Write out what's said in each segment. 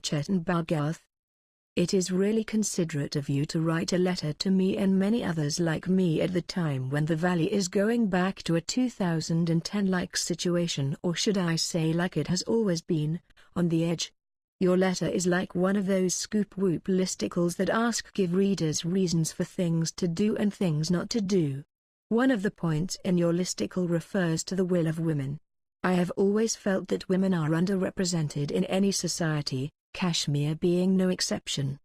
Chetan Bhagat. It is really considerate of you to write a letter to me and many others like me at the time when the valley is going back to a 2010-like situation, or should I say like it has always been, on the edge. Your letter is like one of those scoop-whoop listicles that give readers reasons for things to do and things not to do. One of the points in your listicle refers to the will of women. I have always felt that women are underrepresented in any society, Kashmir being no exception.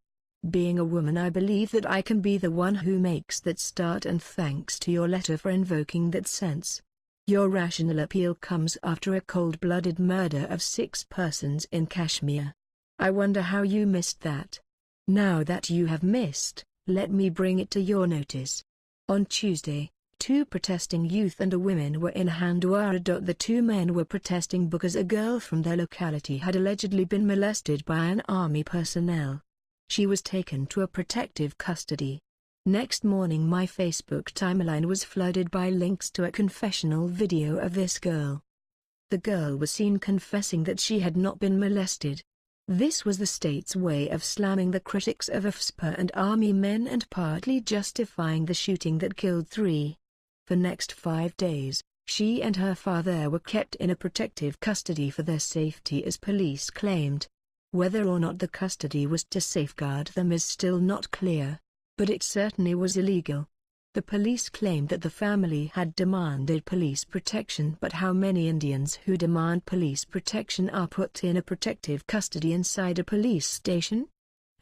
Being a woman, I believe that I can be the one who makes that start, and thanks to your letter for invoking that sense. Your rational appeal comes after a cold-blooded murder of 6 persons in Kashmir. I wonder how you missed that. Now that you have missed, let me bring it to your notice. On Tuesday, 2 protesting youth and a woman were in Handwara. The 2 men were protesting because a girl from their locality had allegedly been molested by an army personnel. She was taken to a protective custody. Next morning my Facebook timeline was flooded by links to a confessional video of this girl. The girl was seen confessing that she had not been molested. This was the state's way of slamming the critics of AFSPA and army men and partly justifying the shooting that killed 3. For next 5 days, she and her father were kept in a protective custody for their safety, as police claimed. Whether or not the custody was to safeguard them is still not clear, but it certainly was illegal. The police claimed that the family had demanded police protection, but how many Indians who demand police protection are put in a protective custody inside a police station?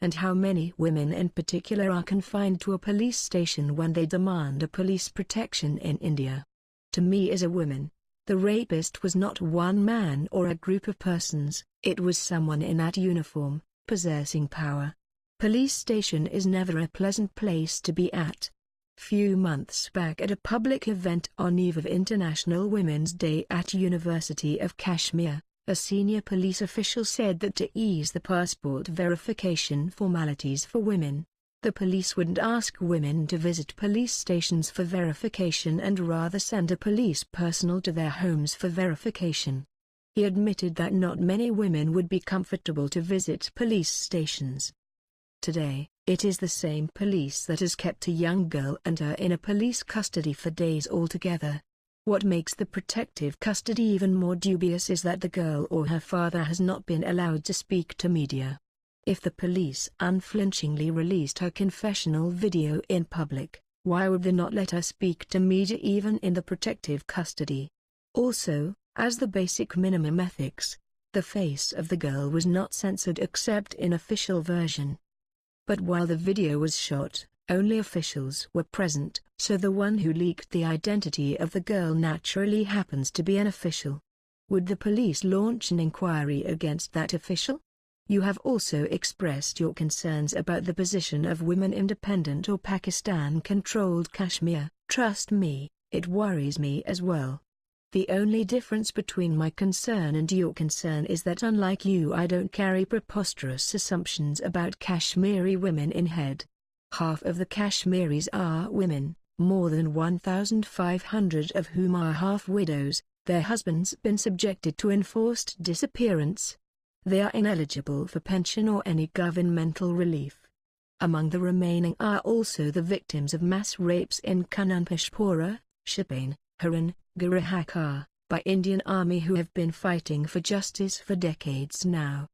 And how many women in particular are confined to a police station when they demand a police protection in India? To me as a woman, the rapist was not one man or a group of persons, it was someone in that uniform, possessing power. Police station is never a pleasant place to be at. Few months back at a public event on eve of International Women's Day at University of Kashmir, a senior police official said that to ease the passport verification formalities for women, the police wouldn't ask women to visit police stations for verification and rather send a police personnel to their homes for verification. He admitted that not many women would be comfortable to visit police stations. Today, it is the same police that has kept a young girl and her in a police custody for days altogether. What makes the protective custody even more dubious is that the girl or her father has not been allowed to speak to media. If the police unflinchingly released her confessional video in public, why would they not let her speak to media even in the protective custody? Also, as the basic minimum ethics, the face of the girl was not censored except in official version. But while the video was shot, only officials were present, so the one who leaked the identity of the girl naturally happens to be an official. Would the police launch an inquiry against that official? You have also expressed your concerns about the position of women independent or Pakistan-controlled Kashmir. Trust me, it worries me as well. The only difference between my concern and your concern is that unlike you, I don't carry preposterous assumptions about Kashmiri women in head. Half of the Kashmiris are women, more than 1,500 of whom are half-widows, their husbands been subjected to enforced disappearance. They are ineligible for pension or any governmental relief. Among the remaining are also the victims of mass rapes in Kananpashpura, Shipane, Haran, Garahakar, by Indian Army who have been fighting for justice for decades now.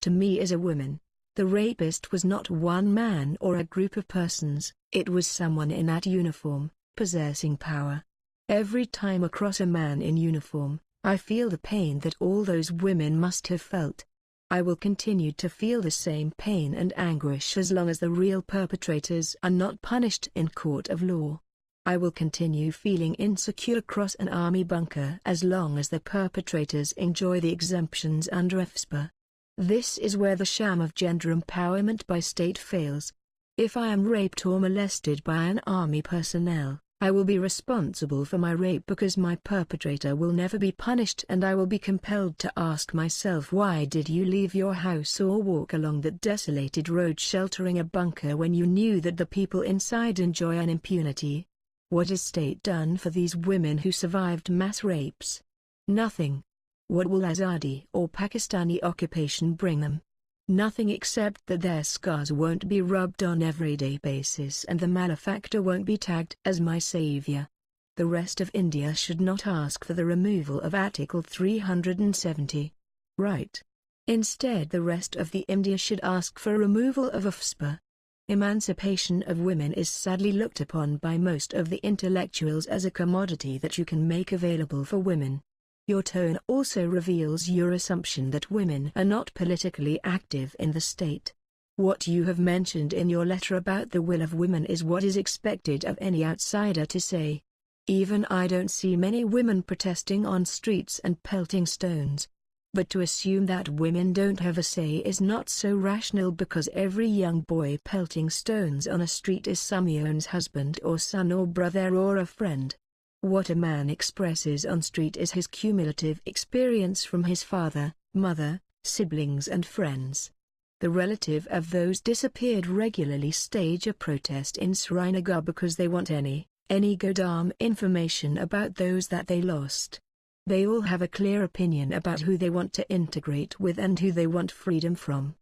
To me as a woman, the rapist was not one man or a group of persons, it was someone in that uniform, possessing power. Every time I cross a man in uniform, I feel the pain that all those women must have felt. I will continue to feel the same pain and anguish as long as the real perpetrators are not punished in court of law. I will continue feeling insecure across an army bunker as long as the perpetrators enjoy the exemptions under AFSPA. This is where the sham of gender empowerment by state fails. If I am raped or molested by an army personnel, I will be responsible for my rape because my perpetrator will never be punished, and I will be compelled to ask myself, why did you leave your house or walk along that desolated road sheltering a bunker when you knew that the people inside enjoy an impunity? What has state done for these women who survived mass rapes? Nothing. What will Azadi or Pakistani occupation bring them? Nothing except that their scars won't be rubbed on everyday basis and the malefactor won't be tagged as my savior. The rest of India should not ask for the removal of Article 370. Right. Instead the rest of the India should ask for removal of UFSPA. Emancipation of women is sadly looked upon by most of the intellectuals as a commodity that you can make available for women. Your tone also reveals your assumption that women are not politically active in the state. What you have mentioned in your letter about the will of women is what is expected of any outsider to say. Even I don't see many women protesting on streets and pelting stones. But to assume that women don't have a say is not so rational, because every young boy pelting stones on a street is someone's husband or son or brother or a friend. What a man expresses on street is his cumulative experience from his father, mother, siblings and friends. The relative of those disappeared regularly stage a protest in Srinagar because they want any goddamn information about those that they lost. They all have a clear opinion about who they want to integrate with and who they want freedom from.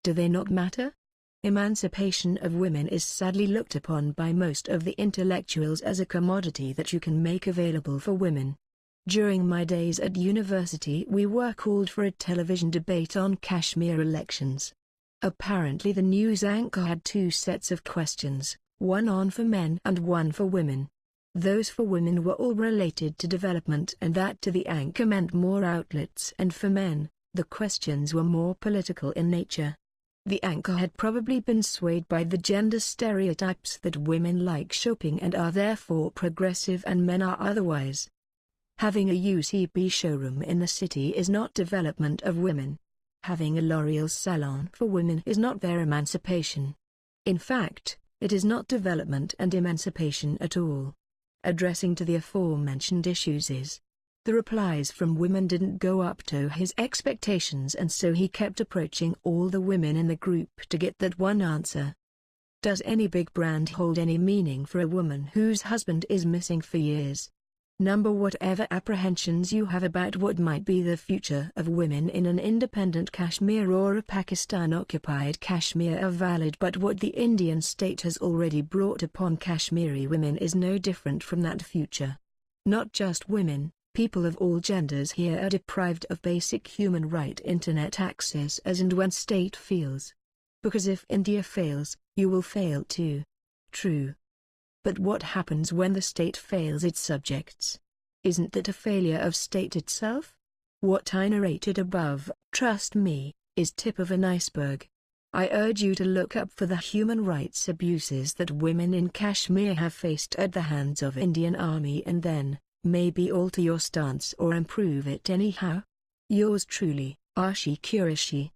Do they not matter? Emancipation of women is sadly looked upon by most of the intellectuals as a commodity that you can make available for women. During my days at university we were called for a television debate on Kashmir elections. Apparently the news anchor had two sets of questions, one on for men and one for women. Those for women were all related to development, and that to the anchor meant more outlets, and for men, the questions were more political in nature. The anchor had probably been swayed by the gender stereotypes that women like shopping and are therefore progressive and men are otherwise. Having a UCP showroom in the city is not development of women. Having a L'Oreal salon for women is not their emancipation. In fact, it is not development and emancipation at all. Addressing to the aforementioned issues is. The replies from women didn't go up to his expectations, and so he kept approaching all the women in the group to get that one answer. Does any big brand hold any meaning for a woman whose husband is missing for years? Number whatever apprehensions you have about what might be the future of women in an independent Kashmir or a Pakistan-occupied Kashmir are valid, but what the Indian state has already brought upon Kashmiri women is no different from that future. Not just women, people of all genders here are deprived of basic human right internet access as and when state fails. Because if India fails, you will fail too. True. But what happens when the state fails its subjects? Isn't that a failure of state itself? What I narrated above, trust me, is tip of an iceberg. I urge you to look up for the human rights abuses that women in Kashmir have faced at the hands of Indian Army, and then, maybe alter your stance or improve it anyhow. Yours truly, Arshie Qureshi.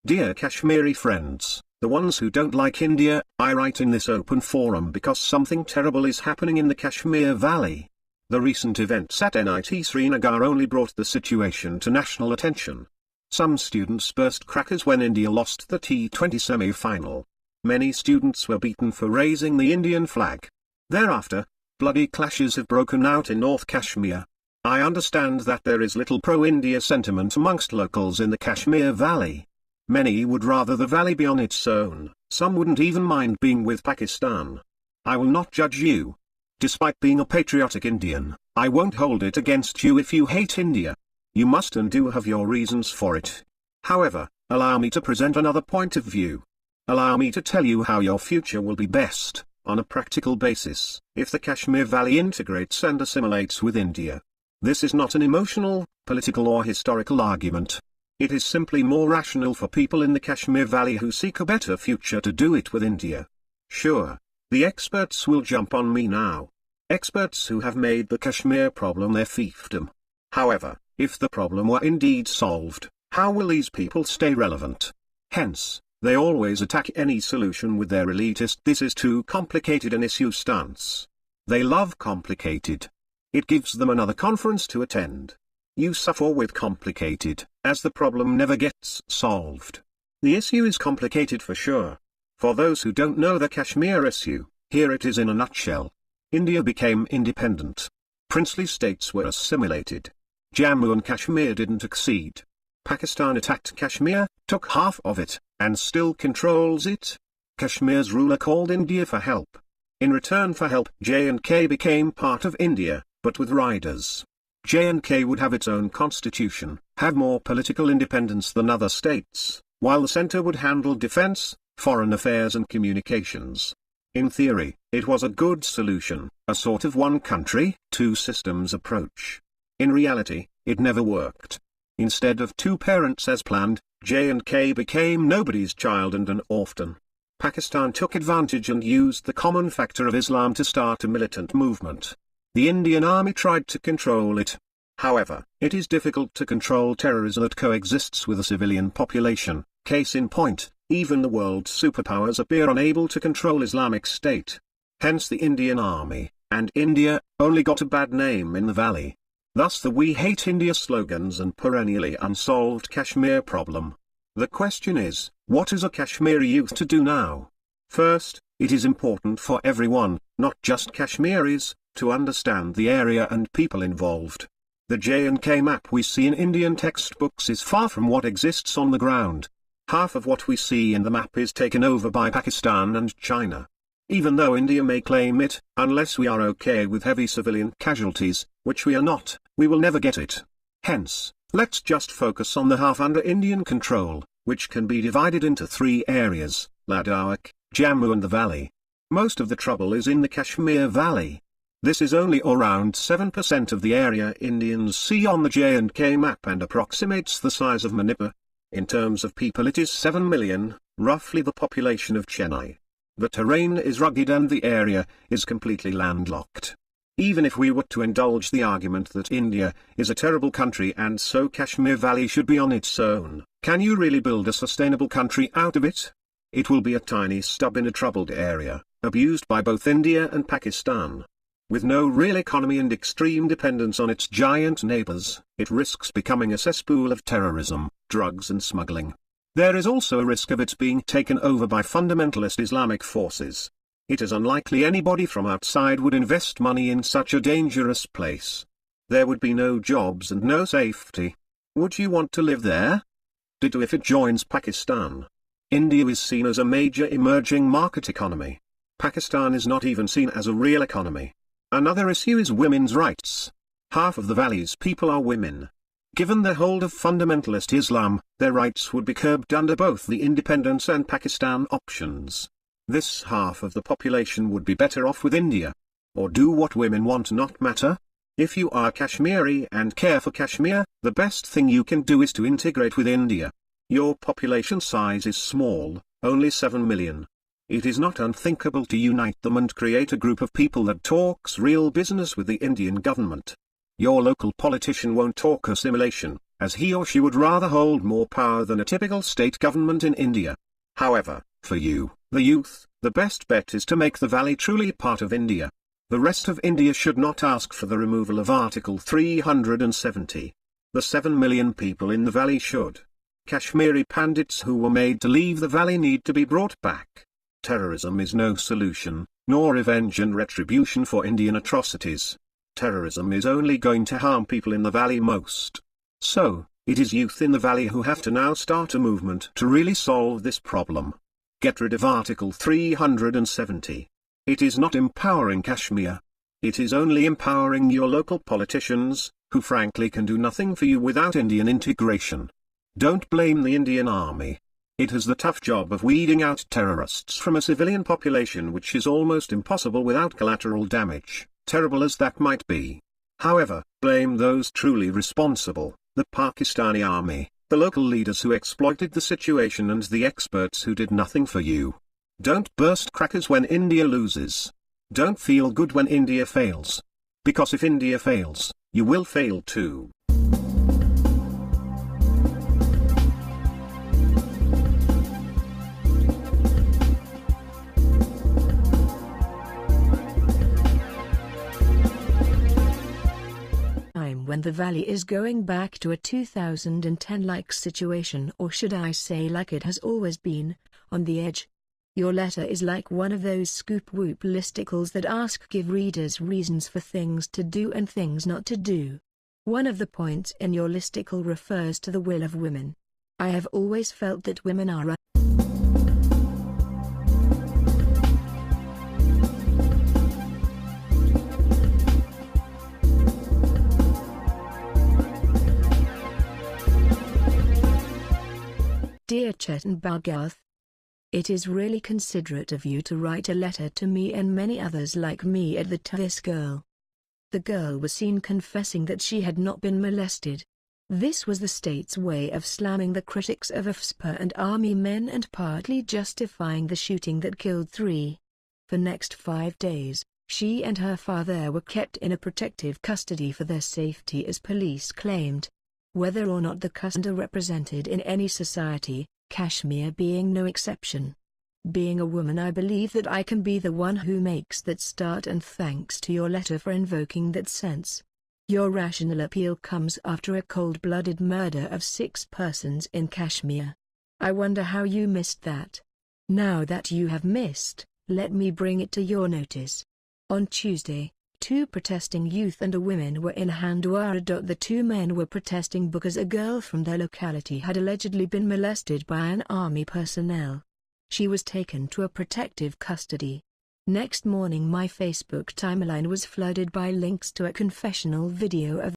Dear Kashmiri friends, the ones who don't like India, I write in this open forum because something terrible is happening in the Kashmir Valley. The recent events at NIT Srinagar only brought the situation to national attention. Some students burst crackers when India lost the T20 semi-final. Many students were beaten for raising the Indian flag. Thereafter, bloody clashes have broken out in North Kashmir. I understand that there is little pro-India sentiment amongst locals in the Kashmir Valley. Many would rather the valley be on its own, some wouldn't even mind being with Pakistan. I will not judge you. Despite being a patriotic Indian, I won't hold it against you if you hate India. You must and do have your reasons for it. However, allow me to present another point of view. Allow me to tell you how your future will be best, on a practical basis, if the Kashmir Valley integrates and assimilates with India. This is not an emotional, political or historical argument. It is simply more rational for people in the Kashmir Valley who seek a better future to do it with India. Sure, the experts will jump on me now. Experts who have made the Kashmir problem their fiefdom. However, if the problem were indeed solved, how will these people stay relevant? Hence, they always attack any solution with their elitist "this is too complicated an issue" stance. They love complicated. It gives them another conference to attend. You suffer with complicated, as the problem never gets solved. The issue is complicated for sure. For those who don't know the Kashmir issue, here it is in a nutshell. India became independent. Princely states were assimilated. Jammu and Kashmir didn't accede. Pakistan attacked Kashmir, took half of it, and still controls it. Kashmir's ruler called India for help. In return for help, J&K became part of India, but with riders. J&K would have its own constitution, have more political independence than other states, while the centre would handle defence, foreign affairs and communications. In theory, it was a good solution, a sort of one country, two systems approach. In reality, it never worked. Instead of two parents as planned, J&K became nobody's child and an orphan. Pakistan took advantage and used the common factor of Islam to start a militant movement. The Indian army tried to control it. However, it is difficult to control terrorism that coexists with a civilian population. Case in point, even the world's superpowers appear unable to control Islamic State. Hence the Indian army, and India, only got a bad name in the valley. Thus the "We Hate India" slogans and perennially unsolved Kashmir problem. The question is, what is a Kashmiri youth to do now? First, it is important for everyone, not just Kashmiris, to understand the area and people involved. The J&K map we see in Indian textbooks is far from what exists on the ground. Half of what we see in the map is taken over by Pakistan and China. Even though India may claim it, unless we are okay with heavy civilian casualties, which we are not, we will never get it. Hence, let's just focus on the half under Indian control, which can be divided into three areas: Ladakh, Jammu and the Valley. Most of the trouble is in the Kashmir Valley. This is only around 7% of the area Indians see on the J&K map and approximates the size of Manipur. In terms of people it is 7 million, roughly the population of Chennai. The terrain is rugged and the area is completely landlocked. Even if we were to indulge the argument that India is a terrible country and so Kashmir Valley should be on its own, can you really build a sustainable country out of it? It will be a tiny stub in a troubled area, abused by both India and Pakistan. With no real economy and extreme dependence on its giant neighbors, it risks becoming a cesspool of terrorism, drugs and smuggling. There is also a risk of its being taken over by fundamentalist Islamic forces. It is unlikely anybody from outside would invest money in such a dangerous place. There would be no jobs and no safety. Would you want to live there? Ditto if it joins Pakistan. India is seen as a major emerging market economy. Pakistan is not even seen as a real economy. Another issue is women's rights. Half of the valley's people are women. Given their hold of fundamentalist Islam, their rights would be curbed under both the independence and Pakistan options. This half of the population would be better off with India. Or do what women want not matter? If you are Kashmiri and care for Kashmir, the best thing you can do is to integrate with India. Your population size is small, only 7 million. It is not unthinkable to unite them and create a group of people that talks real business with the Indian government. Your local politician won't talk assimilation, as he or she would rather hold more power than a typical state government in India. However, for you, the youth, the best bet is to make the valley truly part of India. The rest of India should not ask for the removal of Article 370. The 7 million people in the valley should. Kashmiri Pandits who were made to leave the valley need to be brought back. Terrorism is no solution, nor revenge and retribution for Indian atrocities. Terrorism is only going to harm people in the valley most. So, it is youth in the valley who have to now start a movement to really solve this problem. Get rid of Article 370. It is not empowering Kashmir. It is only empowering your local politicians, who frankly can do nothing for you without Indian integration. Don't blame the Indian army. It has the tough job of weeding out terrorists from a civilian population, which is almost impossible without collateral damage, terrible as that might be. However, blame those truly responsible, the Pakistani army, the local leaders who exploited the situation and the experts who did nothing for you. Don't burst crackers when India loses. Don't feel good when India fails. Because if India fails, you will fail too. When the valley is going back to a 2010-like situation, or should I say like it has always been, on the edge. Your letter is like one of those scoop-whoop listicles that give readers reasons for things to do and things not to do. One of the points in your listicle refers to the will of women. I have always felt that women are Dear Chetan Bhagat, it is really considerate of you to write a letter to me and many others like me at the time. This girl. The girl was seen confessing that she had not been molested. This was the state's way of slamming the critics of AFSPA and army men and partly justifying the shooting that killed 3. For next 5 days, she and her father were kept in a protective custody for their safety, as police claimed. Whether or not the Kashmirs are represented in any society, Kashmir being no exception. Being a woman, I believe that I can be the one who makes that start, and thanks to your letter for invoking that sense. Your rational appeal comes after a cold-blooded murder of 6 persons in Kashmir. I wonder how you missed that. Now that you have missed, let me bring it to your notice. On Tuesday, 2 protesting youth and a woman were in Handwara. The 2 men were protesting because a girl from their locality had allegedly been molested by an army personnel. She was taken to a protective custody. Next morning my Facebook timeline was flooded by links to a confessional video of